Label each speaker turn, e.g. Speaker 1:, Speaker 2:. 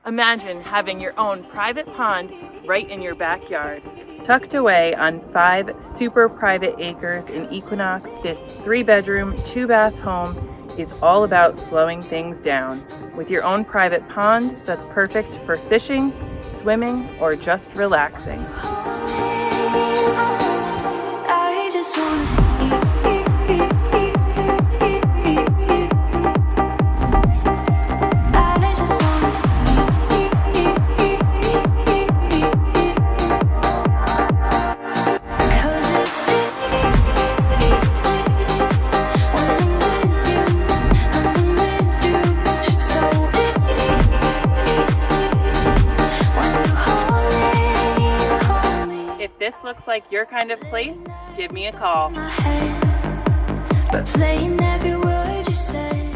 Speaker 1: Imagine having your own private pond right in your backyard. Tucked away on 5 super private acres in Equinox, this 3-bedroom, 2-bath home is all about slowing things down. With your own private pond that's perfect for fishing, swimming, or just relaxing.
Speaker 2: I just wanna
Speaker 1: If this looks like your kind of place, give me a call.
Speaker 2: but playing every word you say.